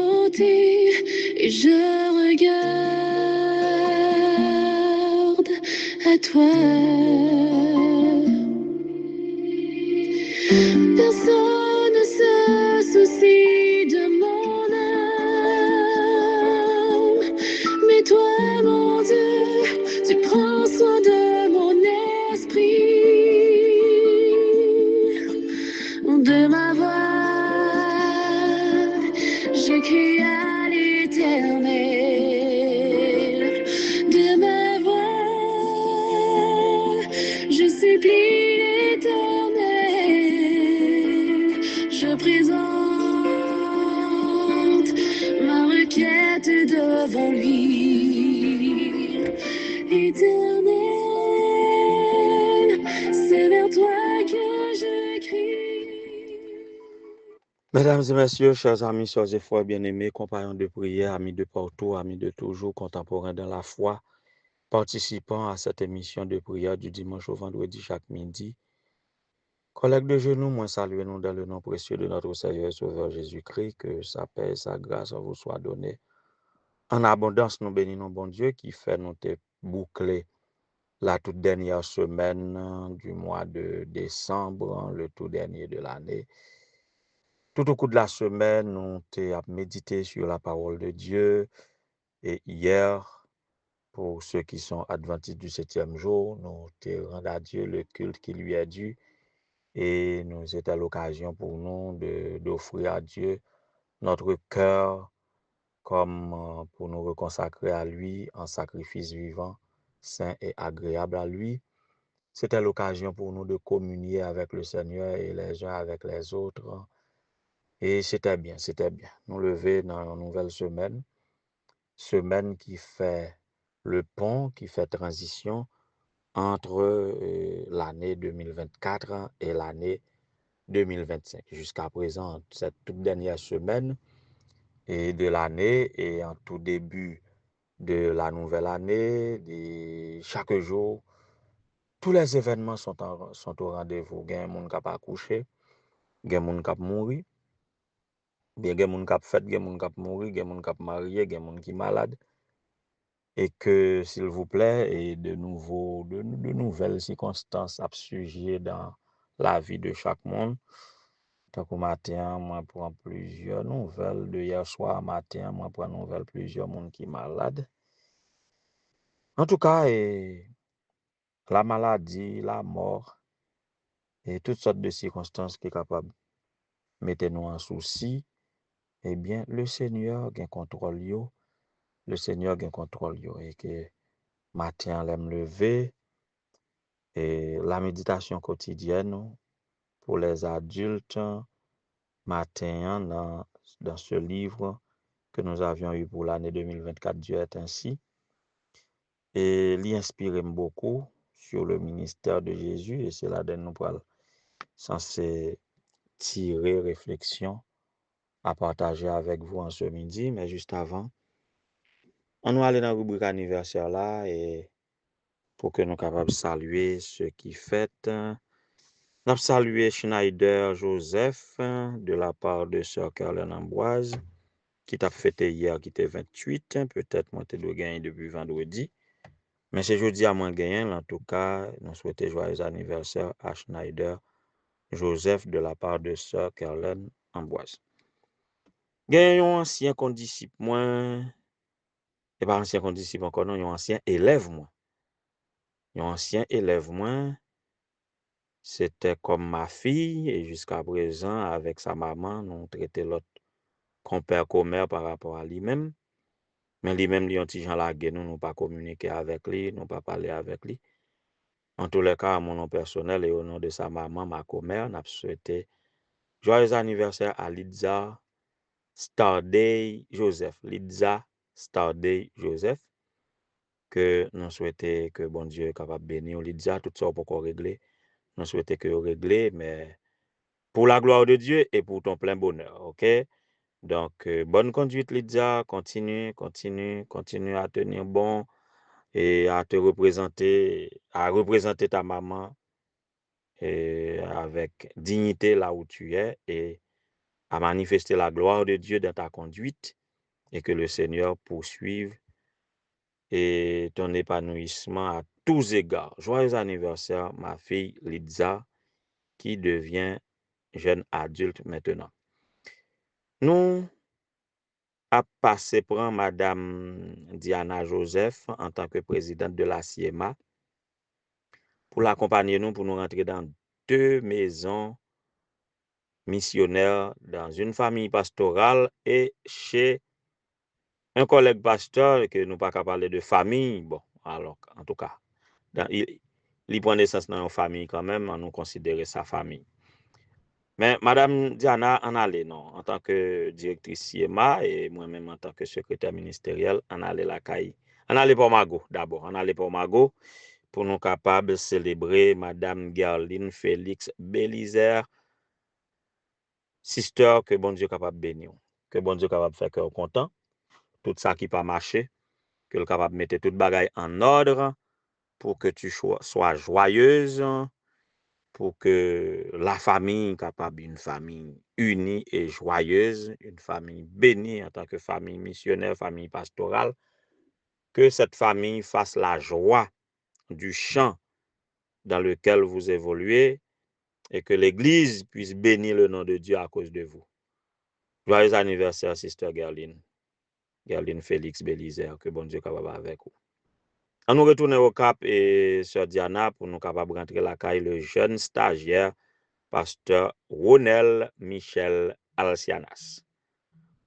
côté et je regarde à toi. Personne ne se soucie de mon âme, mais toi, mon Dieu, tu prends soin de mon esprit, de ma voix. Je crie à l'Éternel, de ma voix. Je supplie l'Éternel, je présente ma requête devant lui. Éternel, c'est vers toi que je crie. Mesdames et messieurs, chers amis, chers et frères bien-aimés, compagnons de prière, amis de partout, amis de toujours, contemporains dans la foi, participants à cette émission de prière du dimanche au vendredi chaque midi. Collègues de genoux, moi saluez nous dans le nom précieux de notre Seigneur et Sauveur Jésus-Christ, que sa paix et sa grâce vous soient données. En abondance, nous bénissons bon Dieu qui fait nous boucler la toute dernière semaine du mois de décembre, le tout dernier de l'année. Tout au cours de la semaine, nous avons médité sur la parole de Dieu. Et hier, pour ceux qui sont adventistes du 7e jour, nous avons rendu à Dieu le culte qui lui est dû. Et nous était l'occasion pour nous d'offrir à Dieu notre cœur comme pour nous reconsacrer à lui en sacrifice vivant, saint et agréable à lui. C'était l'occasion pour nous de communier avec le Seigneur et les uns avec les autres. Et c'était bien, c'était bien. Nous lever dans une nouvelle semaine qui fait le pont, qui fait transition entre l'année 2024 et l'année 2025. Jusqu'à présent, cette toute dernière semaine de l'année et en tout début de la nouvelle année, chaque jour, tous les événements sont au rendez-vous. Il y a des gens qui ont accouché, il y a des gens qui ont mouru. Bien, il y a des gens qui ont fait, il y a des gens qui ont mouru, il y a des gens qui ont marié, il y a des gens qui sont malades. Et que, s'il vous plaît, et de nouvelles circonstances à sujet dans la vie de chaque monde. Tant qu'au matin, moi, prends plusieurs nouvelles. De hier soir matin, moi, prends nouvelles plusieurs monde qui sont malades. En tout cas, la maladie, la mort, et toutes sortes de circonstances qui sont capables de mettre nous en souci, eh bien, le Seigneur a contrôle yo. Le Seigneur a contrôle yo. Et que matin, l'aime lever, et la méditation quotidienne pour les adultes, matin, dans ce livre que nous avions eu pour l'année 2024, Dieu est ainsi. Et l'y inspire beaucoup sur le ministère de Jésus, et c'est là que nous sommes censés tirer réflexion à partager avec vous en ce midi. Mais juste avant, on va aller dans la rubrique anniversaire là, et pour que nous soyons capables de saluer ceux qui fêtent. Nous avons salué Schneider Joseph de la part de Sœur Caroline Ambroise, qui t'a fêté hier, qui était 28. Peut-être moi, tu dois gagner depuis vendredi. Mais c'est jeudi à moins gagner. En tout cas, nous souhaitons joyeux anniversaire à Schneider Joseph de la part de Sœur Caroline Ambroise. Gagnons ancien condisciple moins. Et pas ancien condisciple encore, non, un ancien élève moins. Un ancien élève moins. C'était comme ma fille, et jusqu'à présent, avec sa maman, nous traitons l'autre compère commère par rapport à lui-même. Mais lui-même, lui, on petit gens la nous pas communiquer avec lui, nous pas parler avec lui. En tous les cas, à mon nom personnel et au nom de sa maman, ma commère, nous souhaité joyeux anniversaire à Lidza Starday Joseph. Lidza Starday Joseph. Que nous souhaitons que bon Dieu est capable de bénir Lidza, tout ça pour qu'on régler. Nous souhaitons que vous réglez, mais pour la gloire de Dieu et pour ton plein bonheur, ok? Donc, bonne conduite, Lydia. Continue à tenir bon et à représenter ta maman avec dignité là où tu es et à manifester la gloire de Dieu dans ta conduite et que le Seigneur poursuive et ton épanouissement à tous égards. Joyeux anniversaire, ma fille Lidza, qui devient jeune adulte maintenant. Nous a passé prendre Madame Diana Joseph en tant que présidente de la CIEMA pour l'accompagner nous pour nous rentrer dans 2 maisons missionnaires, dans une famille pastorale et chez un collègue pasteur que nous pas qu'à parler de famille. Bon, alors en tout cas, il prend naissance dans une famille quand même, on nous considérer sa famille. Mais Madame Diana en allait, non, en tant que directrice CIEMA et moi-même en tant que secrétaire ministériel, en allait la caille. On allait pour Mago d'abord, on allait pour Mago pour nous capables de célébrer Madame Gerline Félix Bélizer, sister que bon Dieu capable de bénir, que bon Dieu capable de faire cœur content, tout ça qui pas marché, que le capable de mettre toute bagaille en ordre pour que tu sois joyeuse, pour que la famille capable une famille unie et joyeuse, une famille bénie en tant que famille missionnaire, famille pastorale, que cette famille fasse la joie du champ dans lequel vous évoluez et que l'Église puisse bénir le nom de Dieu à cause de vous. Joyeux anniversaire, Sister Gerline Félix Bélizer, que bon Dieu capable avec vous. On nous retourne au Cap et Sœur Diana pour nous capable rentrer la caille le jeune stagiaire pasteur Ronel Michel Alcianas.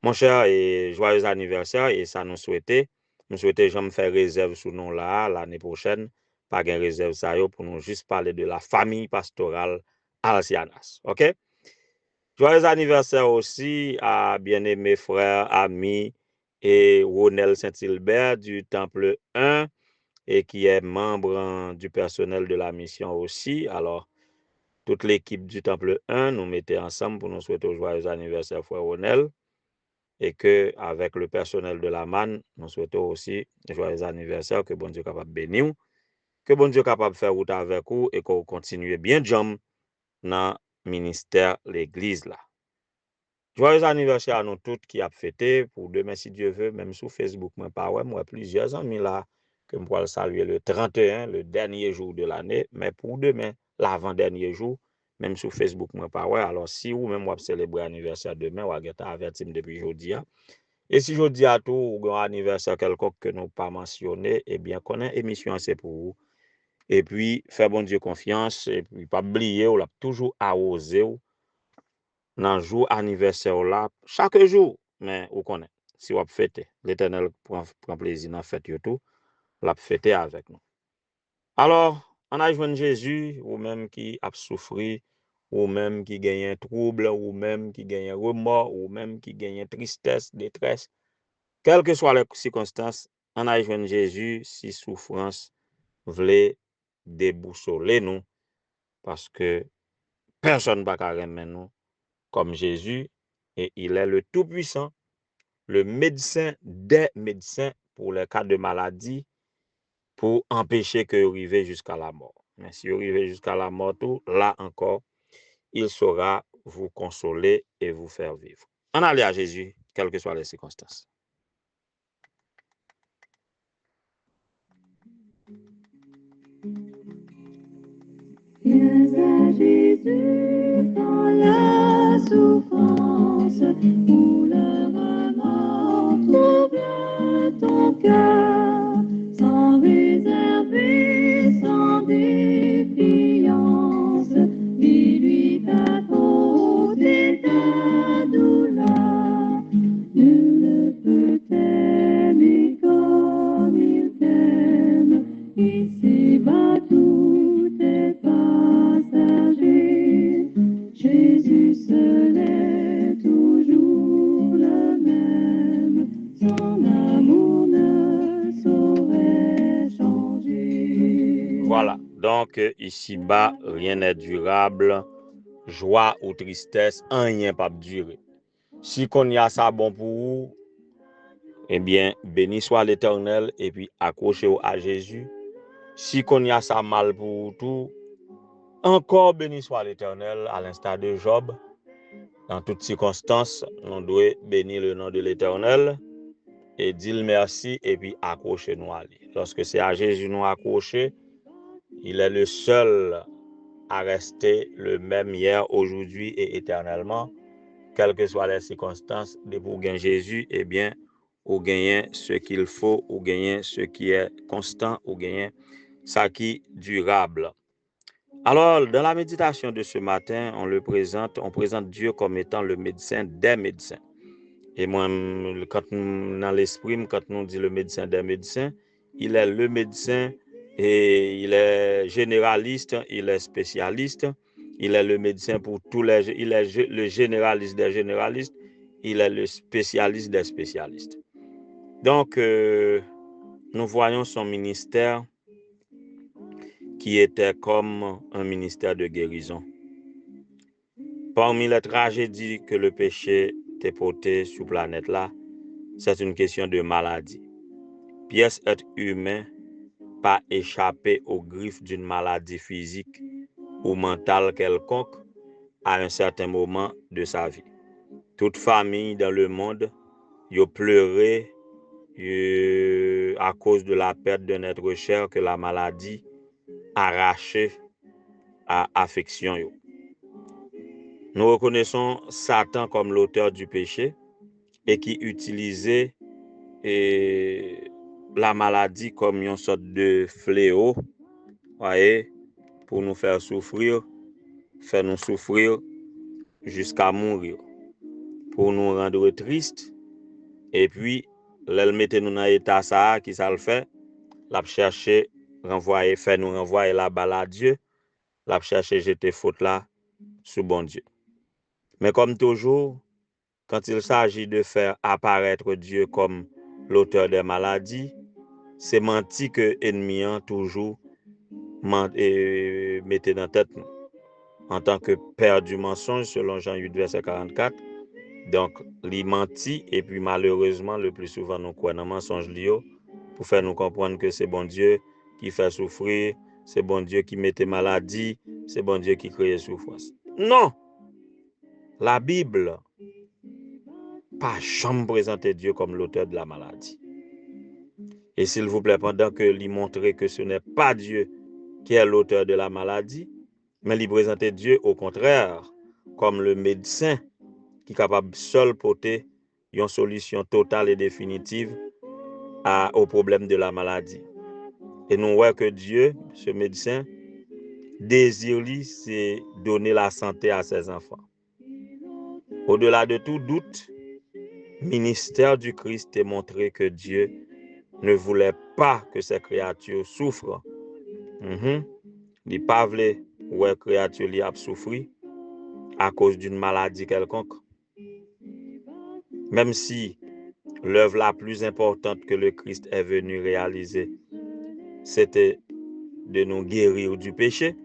Mon cher et joyeux anniversaire et ça nous souhaiter j'aime faire réserve sous nom là l'année prochaine, pas gain réserve ça yo pour nous juste parler de la famille pastorale Alcianas. OK? Joyeux anniversaire aussi à bien-aimé frère, ami et Ronel Saint-Hilbert du Temple 1 et qui est membre du personnel de la mission aussi. Alors, toute l'équipe du Temple 1 nous mettait ensemble pour nous souhaiter joyeux anniversaire frère Ronel et que avec le personnel de la MAN, nous souhaitons aussi joyeux anniversaire, que bon Dieu capable bénir, que bon Dieu capable faire route avec vous et qu'on continue bien jam dans ministère l'église là. Joyeux anniversaire à nous toutes qui a fêté pour demain si Dieu veut, même sur Facebook moi pas ouais, moi plusieurs amis là que moi saluer le 31, le dernier jour de l'année, mais pour demain, l'avant-dernier jour, même sur Facebook moi pas ouais. Alors si ou même moi célébrer anniversaire demain, ou geta avertir depuis aujourd'hui. Et si je dis à tout ou un anniversaire quelconque que nous pas mentionné, eh bien connaît émission c'est pour vous. Et puis faire bon Dieu confiance et puis pas oublier ou l'a toujours arroser dans jour anniversaire là chaque jour, mais ou connaît si vous fêter l'Éternel prend plaisir dans fête tout l'a fêter avec nous. Alors on a joint Jésus ou même qui a souffri ou même qui gagne un trouble ou même qui gagne remords ou même qui gagne tristesse, détresse, quelles que soient les circonstances, on a joint Jésus si souffrance voulait déboussoler nous parce que personne ne va remettre nous comme Jésus et il est le tout-puissant, le médecin des médecins pour les cas de maladie, pour empêcher que vous arriviez jusqu'à la mort. Mais si vous arrivez jusqu'à la mort, tout, là encore, il saura vous consoler et vous faire vivre. On allait à Jésus, quelles que soient les circonstances. Viens à Jésus dans la souffrance, où le remords trouble ton cœur, sans réserver, sans défiance, dis-lui ta faute et ta douleur. Nul ne peut t'aimer comme il t'aime, ici-bas tout est passager. Jésus seul est toujours le même, son amour ne saurait changer. Voilà, donc ici-bas, rien n'est durable, joie ou tristesse, rien pas durer. Si qu'on y a ça bon pour vous, eh bien, béni soit l'Éternel et puis accrochez-vous à Jésus. Si qu'on y a ça mal pour tout, encore béni soit l'Éternel, à l'instar de Job. Dans toutes circonstances, nous devons bénir le nom de l'Éternel et dire merci et puis accrocher-nous à lui. Lorsque c'est à Jésus nous accrocher, il est le seul à rester le même hier, aujourd'hui et éternellement, quelles que soient les circonstances. De pour gagner Jésus, eh bien, ou gagner ce qu'il faut, ou gagner ce qui est constant, ou gagner ce qui est durable. Alors, dans la méditation de ce matin, on présente Dieu comme étant le médecin des médecins. Et moi, dans l'esprit, quand nous dit le médecin des médecins, il est le médecin et il est généraliste, il est spécialiste, il est le médecin pour tous les, il est le généraliste des généralistes, il est le spécialiste des spécialistes. Donc, nous voyons son ministère qui était comme un ministère de guérison. Parmi les tragédies que le péché t'a porté sur la planète là, c'est une question de maladie. Pièce être humain pas échapper aux griffes d'une maladie physique ou mentale quelconque à un certain moment de sa vie. Toute famille dans le monde a pleuré à cause de la perte d'un être cher que la maladie arraché à affection. Nous reconnaissons Satan comme l'auteur du péché et qui utilisait la maladie comme une sorte de fléau, voyez, pour nous faire nous souffrir jusqu'à mourir, pour nous rendre tristes. Et puis, l'elle mettait nous dans l'état ça, qui ça le fait, l'a chercher, fait nous renvoyer la balle à Dieu, l'a chercher jeter faute là sous bon Dieu. Mais comme toujours, quand il s'agit de faire apparaître Dieu comme l'auteur des maladies, c'est menti que l'ennemi a toujours mettait dans la tête nous. En tant que père du mensonge, selon Jean 8, verset 44. Donc, il menti et puis malheureusement, le plus souvent, nous croyons dans le mensonge pour faire nous comprendre que c'est bon Dieu qui fait souffrir, c'est bon Dieu qui mettait maladie, c'est bon Dieu qui crée souffrance. Non! La Bible pas jamais présenter Dieu comme l'auteur de la maladie. Et s'il vous plaît, pendant que lui montrer que ce n'est pas Dieu qui est l'auteur de la maladie, mais lui présenter Dieu au contraire comme le médecin qui est capable seul porter une solution totale et définitive au problème de la maladie. Et nous voyons que Dieu, ce médecin, désire lui, c'est donner la santé à ses enfants. Au-delà de tout doute, le ministère du Christ a montré que Dieu ne voulait pas que ces créatures souffrent. Il ne pas voulait que les créatures lui souffrent à cause d'une maladie quelconque. Même si l'œuvre la plus importante que le Christ est venu réaliser, c'était de nous guérir du péché,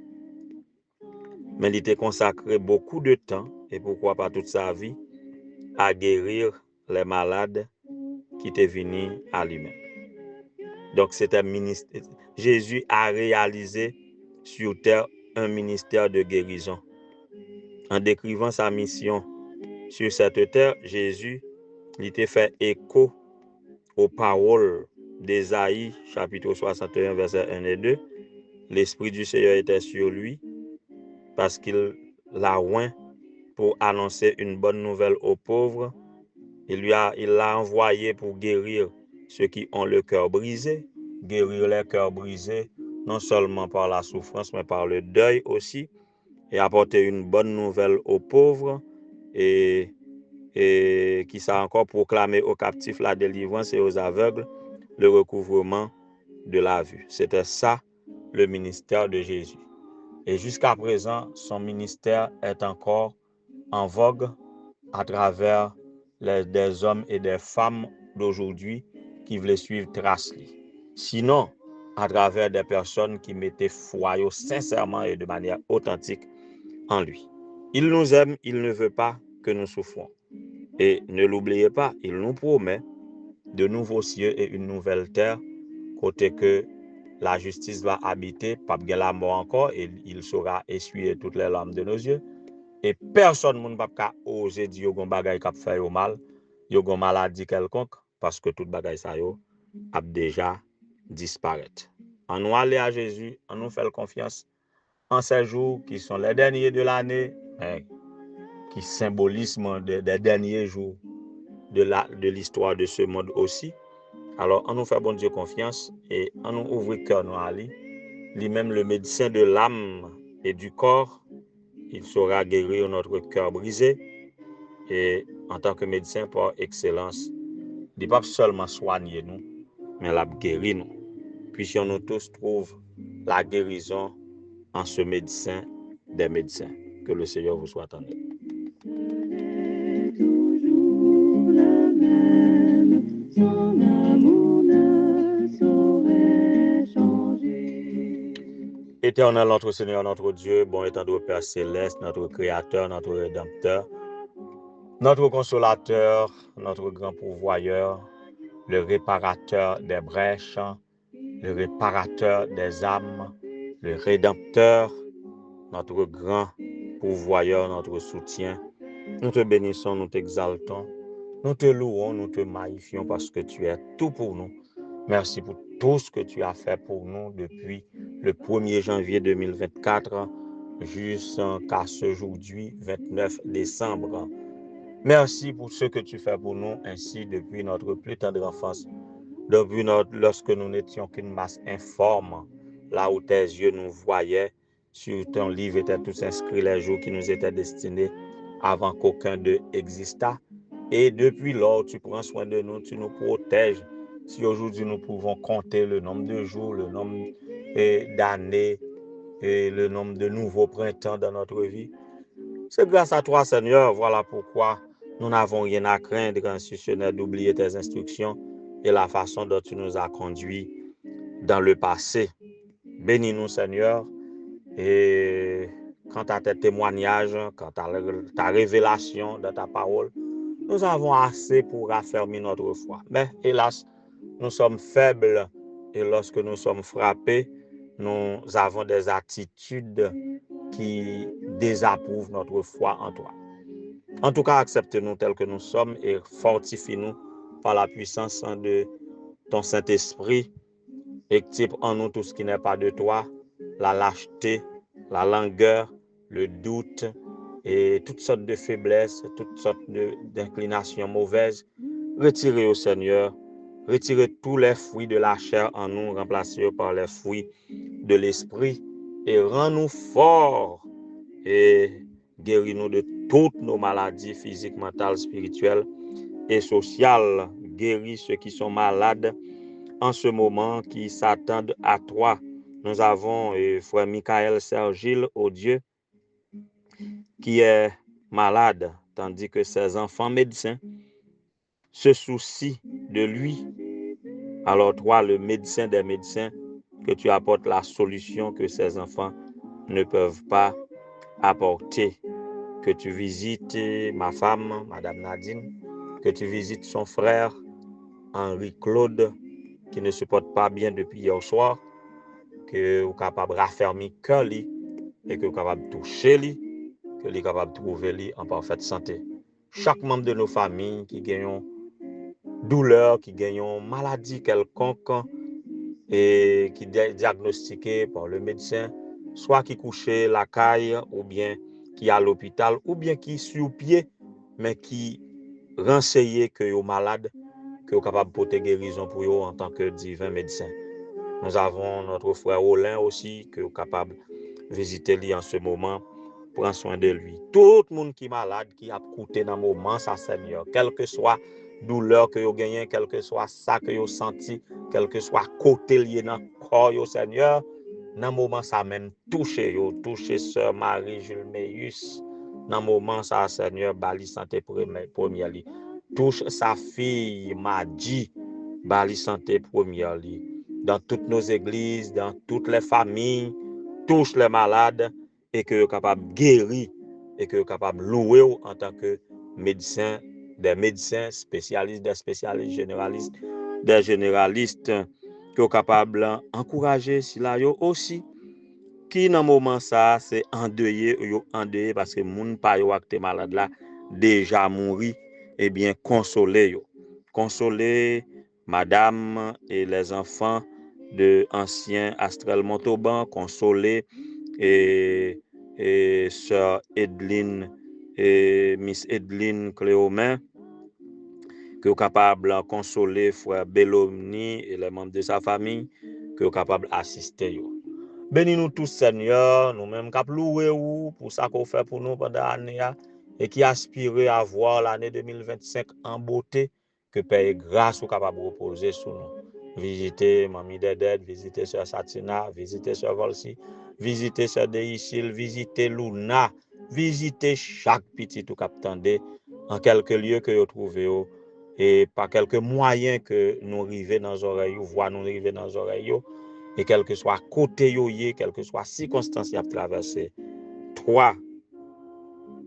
mais il était consacré beaucoup de temps, et pourquoi pas toute sa vie, à guérir les malades qui étaient venus à lui-même. Donc, Jésus a réalisé sur terre un ministère de guérison. En décrivant sa mission sur cette terre, Jésus il fait écho aux paroles d'Ésaïe, chapitre 61, versets 1 et 2. L'Esprit du Seigneur était sur lui parce qu'il l'a oint pour annoncer une bonne nouvelle aux pauvres. Il l'a envoyé pour guérir ceux qui ont le cœur brisé, guérir les cœurs brisés, non seulement par la souffrance, mais par le deuil aussi, et apporter une bonne nouvelle aux pauvres, et qui s'est encore proclamé aux captifs la délivrance et aux aveugles le recouvrement de la vue. C'était ça le ministère de Jésus. Et jusqu'à présent, son ministère est encore en vogue à travers des hommes et des femmes d'aujourd'hui qui veulent suivre trace. Sinon, à travers des personnes qui mettaient foi sincèrement et de manière authentique en lui. Il nous aime, il ne veut pas que nous souffrons. Et ne l'oubliez pas, il nous promet de nouveaux cieux et une nouvelle terre, côté que la justice va habiter, pas bien la mort encore, et il saura essuyer toutes les larmes de nos yeux. et personne moun pa ka oser dire yo gon bagay k'ap fè yo mal, yo gon maladie quelconque parce que tout bagay sa yo a déjà disparaître. En nous aller à Jésus, en nous faire confiance en ces jours qui sont les derniers de l'année, qui symbolisent des derniers jours de l'histoire de ce monde aussi. Alors, on nous fait bon Dieu confiance et on nous ouvre le cœur nous à lui-même le médecin de l'âme et du corps. Il saura guérir notre cœur brisé et en tant que médecin par excellence, il ne pas seulement soigner nous, mais il guérir nous. Puissions nous tous trouver la guérison en ce médecin des médecins. Que le Seigneur vous soit en aide. Son amour ne saurait changer. Éternel, notre Seigneur, notre Dieu, bon étant de Père céleste, notre Créateur, notre Rédempteur, notre Consolateur, notre grand pourvoyeur, le réparateur des brèches, le réparateur des âmes, le Rédempteur, notre grand pourvoyeur, notre soutien. Nous te bénissons, nous t'exaltons, nous te louons, nous te magnifions parce que tu es tout pour nous. Merci pour tout ce que tu as fait pour nous depuis le 1er janvier 2024 jusqu'à ce aujourd'hui, 29 décembre. Merci pour ce que tu fais pour nous ainsi depuis notre plus tendre enfance, depuis lorsque nous n'étions qu'une masse informe, là où tes yeux nous voyaient, sur ton livre étaient tous inscrits les jours qui nous étaient destinés avant qu'aucun d'eux existât. Et depuis lors, tu prends soin de nous, tu nous protèges. Si aujourd'hui nous pouvons compter le nombre de jours, le nombre d'années et le nombre de nouveaux printemps dans notre vie, c'est grâce à toi, Seigneur. Voilà pourquoi nous n'avons rien à craindre, institutionnel, d'oublier tes instructions et la façon dont tu nous as conduits dans le passé. Bénis-nous, Seigneur, et quant à tes témoignages, quant à ta révélation de ta parole, nous avons assez pour raffermir notre foi. Mais hélas, nous sommes faibles et lorsque nous sommes frappés, nous avons des attitudes qui désapprouvent notre foi en toi. En tout cas, accepte-nous tels que nous sommes et fortifie-nous par la puissance de ton Saint-Esprit. Extirpe en nous tout ce qui n'est pas de toi, la lâcheté, la langueur, le doute et toutes sortes de faiblesses, toutes sortes d'inclinations mauvaises. Retirez au Seigneur, retirez tous les fruits de la chair en nous, remplacez-les par les fruits de l'esprit et rends-nous forts et guéris-nous de toutes nos maladies physiques, mentales, spirituelles et sociales. Guéris ceux qui sont malades en ce moment, qui s'attendent à toi. Nous avons frère Michael Sergile, oh Dieu, qui est malade, tandis que ses enfants médecins se soucient de lui. Alors toi, le médecin des médecins, que tu apportes la solution que ces enfants ne peuvent pas apporter. Que tu visites ma femme, Madame Nadine, que tu visites son frère, Henri-Claude, qui ne se porte pas bien depuis hier soir, que vous êtes capable de raffermir le cœur et que vous êtes capable de toucher lui, que vous êtes capable de trouver lui en parfaite santé. Chaque membre de nos familles qui gagnent douleur, qui gagnent maladie quelconque et qui diagnostiqué par le médecin, soit qui couché la caille ou bien qui à l'hôpital ou bien qui sur pied mais qui renseigné que yo malade, que vous capable de porter guérison pour eux en tant que divin médecin. Nous avons notre frère Olin aussi que vous capable de visiter lui en ce moment, prendre soin de lui. Tout le monde qui est malade, qui a coûté dans le moment, ça Seigneur, quelle que soit douleur que vous gagnez, quel que soit ça que vous senti, quel que soit côté lié dans le corps, Seigneur, dans le moment ça même touché sœur Marie-Jules Meus, dans le moment ça Seigneur, bali santé première li. Touche sa fille Madi, bali santé première li. Dans toutes nos églises, dans toutes les familles, touche les malades et que vous capable de guérir et que vous capable de louer en tant que médecin, des médecins spécialistes, des spécialistes généralistes, des généralistes que vous capable d'encourager si là aussi qui dans moment ça c'est endeuillé parce que moun pa yo ak te malade là déjà mouri, eh bien consoler madame et les enfants de ancien Astrel Montauban, consoler et sœur Edline et Miss Edline Cléomin, que est capable de consoler frère Bellomni et les membres de sa famille, que est capable d'assister. Bénis nous tous, Seigneur, nous-mêmes qui louer pour ça qu'on fait pour nous pendant l'année et qui aspirent à voir l'année 2025 en beauté, que Père grâce ou capable de reposer sur nous. Visitez Mamie Dedet, visitez Sœur Satina, visitez Sœur Volsi, visitez Sœur Deisil, visitez Luna, visitez chaque petit ou captandé en quelques lieux que vous trouvez et par quelques moyens que nous arrivons dans les oreilles, voix nous arriver dans les oreilles, et quel que soit côté yoye, quelle que soit circonstance à traverser. Toi,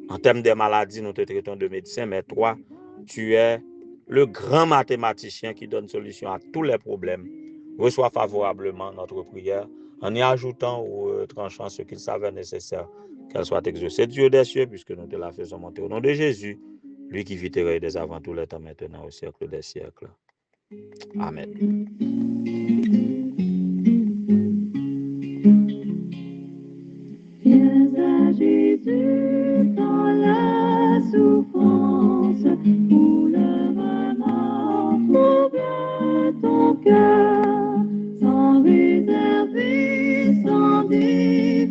en termes de maladies, nous te traitons de médecin, mais toi, tu es le grand mathématicien qui donne solution à tous les problèmes. Reçois favorablement notre prière en y ajoutant ou tranchant ce qu'il s'avère nécessaire qu'elle soit exaucée. Dieu des cieux, puisque nous te la faisons monter au nom de Jésus, lui qui vit et des avant tous les temps, maintenant au siècle des siècles. Amen. Viens à Jésus dans la souffrance, où le remords trouble ton cœur, sans réserver, sans désir.